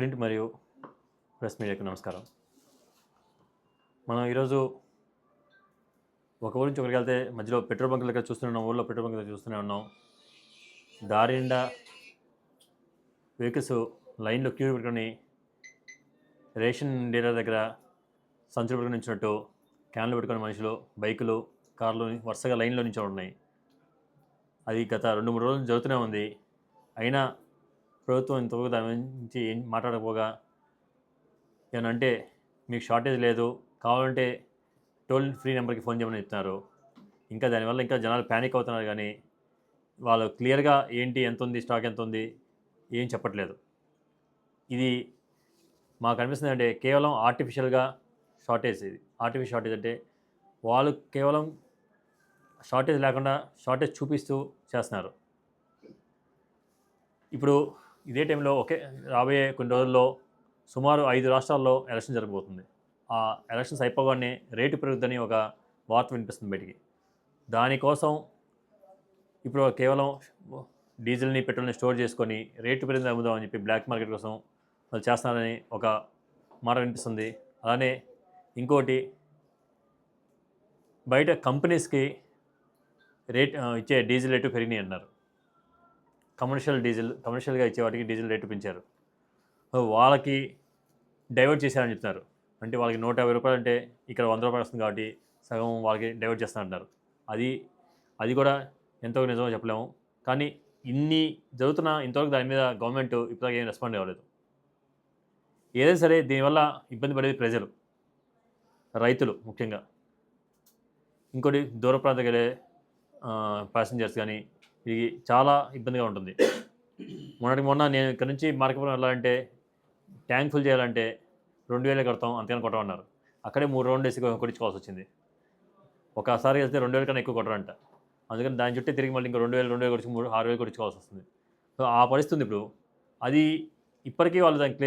Print మరియు press మీడియాకు నమస్కారం. మనం ఈరోజు ఒక ఊరు నుంచి ఒకరికి వెళ్తే మధ్యలో పెట్రోల్ బంకుల దగ్గర చూస్తూనే ఉన్నాం. ఊళ్ళో పెట్రోల్ బంక్ దగ్గర చూస్తూనే ఉన్నాం. దారి నిండా వెహికల్స్ లైన్లో క్యూ పెట్టుకొని రేషన్ డీలర్ దగ్గర సంచులు పెట్టుకొని నించున్నట్టు క్యాన్లు పెట్టుకుని మనుషులు, బైకులు, కార్లు వరుసగా లైన్లో నించొని ఉన్నాయి. అది గత 2-3 రోజులు జరుగుతూనే ఉంది. అయినా ప్రభుత్వం ఇంతవరకు దాని గురించి ఏం మాట్లాడకపోగా ఏమనంటే మీకు షార్టేజ్ లేదు, కావాలంటే టోల్ ఫ్రీ నెంబర్కి ఫోన్ చేయమని చెప్తున్నారు. ఇంకా దానివల్ల ఇంకా జనాలు ప్యానిక్ అవుతున్నారు కానీ వాళ్ళు క్లియర్గా ఏంటి, ఎంత ఉంది, స్టాక్ ఎంత ఉంది, ఏం చెప్పట్లేదు. ఇది మాకు అనిపిస్తుంది అంటే కేవలం ఆర్టిఫిషియల్గా షార్టేజ్. ఇది ఆర్టిఫిషియల్ షార్టేజ్ అంటే వాళ్ళు కేవలం షార్టేజ్ లేకుండా షార్టేజ్ చూపిస్తూ చేస్తున్నారు. ఇప్పుడు ఇదే టైంలో రాబోయే కొన్ని రోజుల్లో సుమారు 5 రాష్ట్రాల్లో ఎలక్షన్ జరగబోతుంది. ఆ ఎలక్షన్స్ అయిపోగానే రేటు పెరుగుద్దని ఒక వార్త వినిపిస్తుంది బయటికి. దానికోసం ఇప్పుడు కేవలం డీజిల్ని, పెట్రోల్ని స్టోర్ చేసుకొని రేటు పెరిగింది అమ్ముదామని చెప్పి బ్లాక్ మార్కెట్ కోసం వాళ్ళు చేస్తున్నారని ఒక మాట వినిపిస్తుంది. అలానే ఇంకోటి, బయట కంపెనీస్కి ఇచ్చే డీజిల్ రేటు పెరిగినాయి అన్నారు. కమర్షియల్గా ఇచ్చే వాటికి డీజిల్ రేటు పెంచారు. వాళ్ళకి డైవర్ట్ చేశారని చెప్తున్నారు. అంటే వాళ్ళకి ₹150 అంటే ఇక్కడ ₹100 వస్తుంది కాబట్టి సగం వాళ్ళకి డైవర్ట్ చేస్తానంటున్నారు. అది కూడా ఎంతవరకు నిజమో చెప్పలేము. కానీ ఇన్ని జరుగుతున్నా ఇంతవరకు దాని మీద గవర్నమెంట్ ఇప్పటిదాకా ఏం రెస్పాండ్ అవ్వలేదు. ఏదైనా సరే దీనివల్ల ఇబ్బంది పడేది ప్రజలు, రైతులు ముఖ్యంగా. ఇంకోటి దూర ప్రాంతానికి వెళ్ళే ప్యాసింజర్స్ కానీ ఇది చాలా ఇబ్బందిగా ఉంటుంది. మొన్న నేను ఇక్కడ నుంచి మార్కాపురం వెళ్ళాలంటే ట్యాంక్ ఫుల్ చేయాలంటే 2,000 కడతాం, అంతేగాని కొట్టమన్నారు. అక్కడే 3 రౌండ్ వేసి కొట్టించుకోవాల్సి వచ్చింది. ఒకసారి వెళ్తే 2,000 కన్నా ఎక్కువ కొట్టరంట. అందుకని దాని చుట్టూ తిరిగి మళ్ళీ ఇంకో 2,000 కొట్టించి 6,000 కొట్టించుకోవాల్సి వస్తుంది. సో ఆ పరిస్థితి ఇప్పుడు. అది ఇప్పటికీ వాళ్ళు దానికి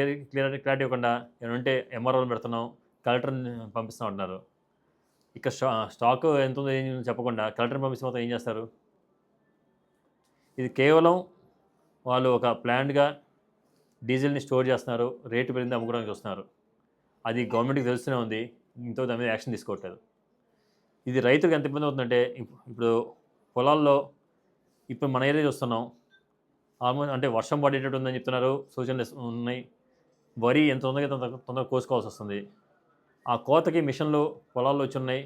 క్లారిటీ ఇవ్వకుండా ఏమంటే ఎంఆర్ఓలు పెడుతున్నాం, కలెక్టర్ని పంపిస్తాం అంటున్నారు. ఇక స్టాక్ ఎంత ఉందో ఏం చెప్పకుండా కలెక్టర్ని పంపిస్తే మొత్తం ఏం చేస్తారు? ఇది కేవలం వాళ్ళు ఒక ప్లాన్డ్గా డీజిల్ని స్టోర్ చేస్తున్నారు, రేటు పెరిగింది అమ్ముకోవడానికి చూస్తున్నారు. అది గవర్నమెంట్కి తెలుస్తూనే ఉంది. ఇంతో దాని మీద యాక్షన్ తీసుకోవట్లేదు. ఇది రైతులకు ఎంత ఇబ్బంది అవుతుందంటే ఇప్పుడు పొలాల్లో ఇప్పుడు మన ఏరియా చూస్తున్నాం. ఆల్మోస్ట్ అంటే వర్షం పడేటట్టు ఉందని చెప్తున్నారు, సూచనలు ఉన్నాయి. వరి ఎంత తొందరగా కోసుకోవాల్సి వస్తుంది. ఆ కోతకి మిషన్లు పొలాల్లో వచ్చి ఉన్నాయి.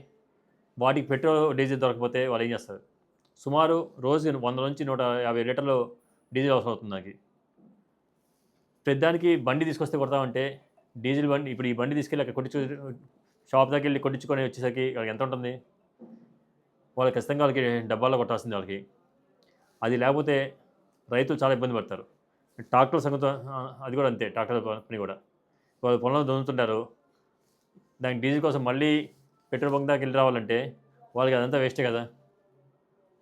వాటికి పెట్రోల్, డీజిల్ దొరకకపోతే వాళ్ళు ఏం చేస్తారు? సుమారు రోజు 100 నుంచి 150 లీటర్లు డీజిల్ అవసరం అవుతుంది దానికి. పెద్దానికి బండి తీసుకొస్తే కొడతామంటే డీజిల్ బండి, ఇప్పుడు ఈ బండి తీసుకెళ్ళి అక్కడ షాప్ దగ్గర వెళ్ళి కొట్టించుకొని వచ్చేసరికి వాళ్ళకి ఎంత ఉంటుంది? వాళ్ళకి ఖచ్చితంగా వాళ్ళకి డబ్బాల్లో కొట్టాల్సింది వాళ్ళకి. అది లేకపోతే రైతులు చాలా ఇబ్బంది పడతారు. ట్రాక్టర్ సంగతి అది కూడా అంతే. ట్రాక్టర్ పని కూడా వాళ్ళు పొలంలో దున్నుతుంటారు. దానికి డీజిల్ కోసం మళ్ళీ పెట్రోల్ బంక్ దాకా వెళ్ళి రావాలంటే వాళ్ళకి అదంతా వేస్టే కదా.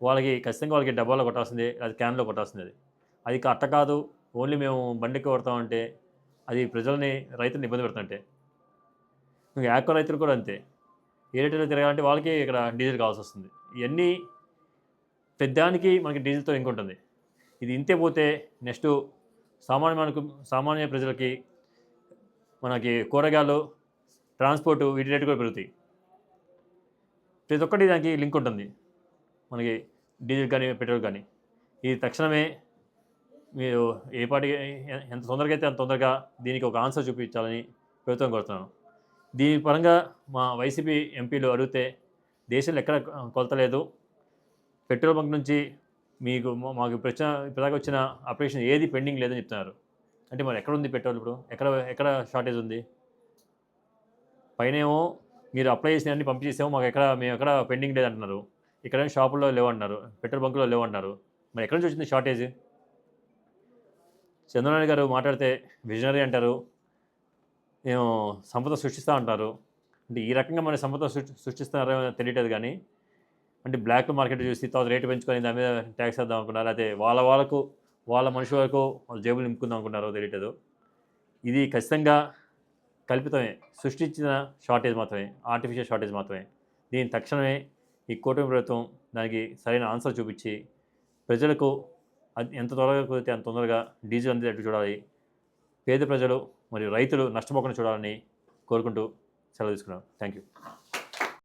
వాళ్ళకి ఖచ్చితంగా వాళ్ళకి డబ్బాలో కొట్టాల్సిందే, అది క్యాన్లో కొట్టాల్సిందే. అది అట్ట కాదు, ఓన్లీ మేము బండికి కొడతామంటే అది ప్రజల్ని, రైతులను ఇబ్బంది పెడుతుంటే. ఇంకా ఆక్వా రైతులు కూడా అంతే. ఏ రేటులో తిరగాలంటే వాళ్ళకి ఇక్కడ డీజిల్ కావాల్సి వస్తుంది. ఇవన్నీ పెద్దానికి మనకి డీజిల్తో లింక్ ఉంటుంది. ఇది ఇంతే పోతే నెక్స్ట్ సామాన్య ప్రజలకి మనకి కూరగాయలు, ట్రాన్స్పోర్టు, వీటి రేటు కూడా పెరుగుతాయి. ప్రతి ఒక్కటి దానికి లింక్ ఉంటుంది మనకి, డీజిల్ కానీ పెట్రోల్ కానీ. ఇది తక్షణమే మీరు ఎంత తొందరగా అయితే అంత తొందరగా దీనికి ఒక ఆన్సర్ చూపించాలని ప్రభుత్వం కోరుతున్నాను. దీని పరంగా మా వైసీపీ ఎంపీలు అడిగితే దేశంలో ఎక్కడ కొలత లేదు, పెట్రోల్ బంక్ నుంచి మాకు ఇప్పటిదాకా వచ్చిన అప్లికేషన్ ఏది పెండింగ్ లేదని చెప్తున్నారు. అంటే మరి ఎక్కడ ఉంది పెట్రోల్? ఇప్పుడు ఎక్కడ షార్టేజ్ ఉంది? పైనేమో మీరు అప్లై చేసినవన్నీ పంపించేసాము, మేము ఎక్కడ పెండింగ్ లేదంటున్నారు. ఇక్కడేమో షాపుల్లో లేవంటున్నారు, పెట్రోల్ బంకులో లేవంటున్నారు. మరి ఎక్కడి నుంచి వచ్చింది షార్టేజ్? చంద్రబాబు గారు మాట్లాడితే విజనరీ అంటారు, మేము సంపద సృష్టిస్తూ అంటారు. అంటే ఈ రకంగా మన సంపద సృష్టిస్తున్నారో తెలియట్లేదు. కానీ అంటే బ్లాక్ మార్కెట్ చూసి తర్వాత రేటు పెంచుకొని దాని మీద ట్యాక్స్ వేద్దాం అనుకున్నారు, అయితే వాళ్ళ మనుషుల వరకు వాళ్ళ జేబులు నింపుకుందాం అనుకున్నారో తెలియట్లేదు. ఇది ఖచ్చితంగా కల్పితమే, సృష్టించిన షార్టేజ్ మాత్రమే, ఆర్టిఫిషియల్ షార్టేజ్ మాత్రమే. దీని తక్షణమే ఈ కూటమి ప్రభుత్వం దానికి సరైన ఆన్సర్ చూపించి ప్రజలకు అది ఎంత త్వరగా కుదిరితే అంత తొందరగా డీజిల్ అందేటట్టు చూడాలి. పేద ప్రజలు మరియు రైతులు నష్టపోకుండా చూడాలని కోరుకుంటూ సెలవు తీసుకున్నాను. Thank you.